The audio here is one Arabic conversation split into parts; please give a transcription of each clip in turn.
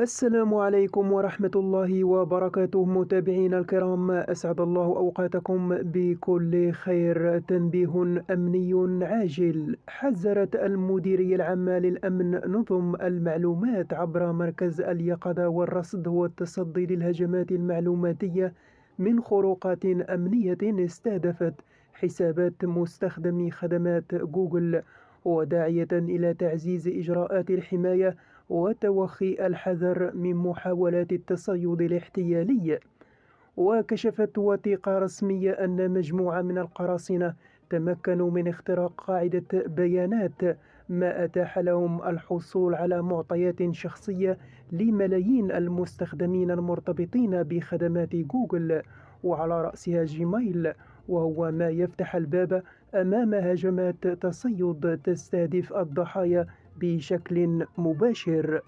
السلام عليكم ورحمة الله وبركاته متابعينا الكرام، أسعد الله أوقاتكم بكل خير. تنبيه أمني عاجل: حذرت المديرية العامة للأمن نظم المعلومات عبر مركز اليقظة والرصد والتصدي للهجمات المعلوماتية من خروقات أمنية استهدفت حسابات مستخدمي خدمات جوجل، وداعية إلى تعزيز إجراءات الحماية وتوخي الحذر من محاولات التصيد الاحتيالي. وكشفت وثيقة رسمية أن مجموعة من القراصنة تمكنوا من اختراق قاعدة بيانات، ما أتاح لهم الحصول على معطيات شخصية لملايين المستخدمين المرتبطين بخدمات جوجل، وعلى رأسها جيميل، وهو ما يفتح الباب أمام هجمات تصيد تستهدف الضحايا بشكل مباشر.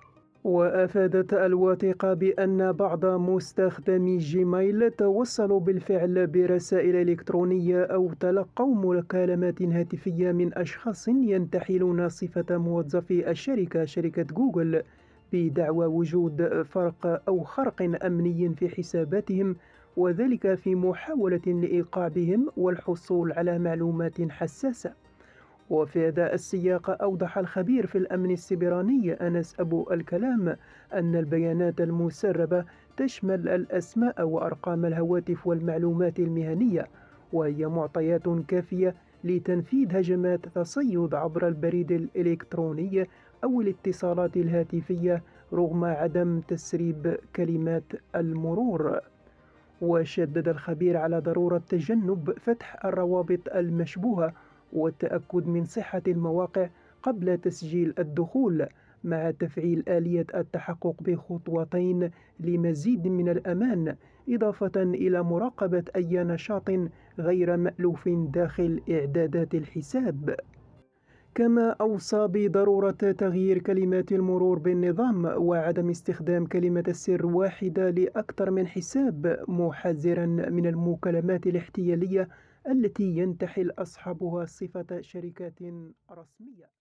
وأفادت الوثيقة بأن بعض مستخدمي جيميل توصلوا بالفعل برسائل إلكترونية أو تلقوا مكالمات هاتفية من أشخاص ينتحلون صفة موظفي شركة جوجل، بدعوى وجود فرق أو خرق أمني في حساباتهم، وذلك في محاولة لإيقاع بهم والحصول على معلومات حساسة. وفي هذا السياق أوضح الخبير في الأمن السيبراني أنس أبو الكلام أن البيانات المسربة تشمل الأسماء وأرقام الهواتف والمعلومات المهنية، وهي معطيات كافية لتنفيذ هجمات تصيد عبر البريد الإلكتروني أو الاتصالات الهاتفية رغم عدم تسريب كلمات المرور. وشدد الخبير على ضرورة تجنب فتح الروابط المشبوهة والتأكد من صحة المواقع قبل تسجيل الدخول، مع تفعيل آلية التحقق بخطوتين لمزيد من الأمان، إضافة إلى مراقبة أي نشاط غير مألوف داخل إعدادات الحساب. كما أوصى بضرورة تغيير كلمات المرور بالنظام وعدم استخدام كلمة السر واحدة لأكثر من حساب، محذرا من المكالمات الاحتيالية التي ينتحل أصحابها صفة شركات رسمية.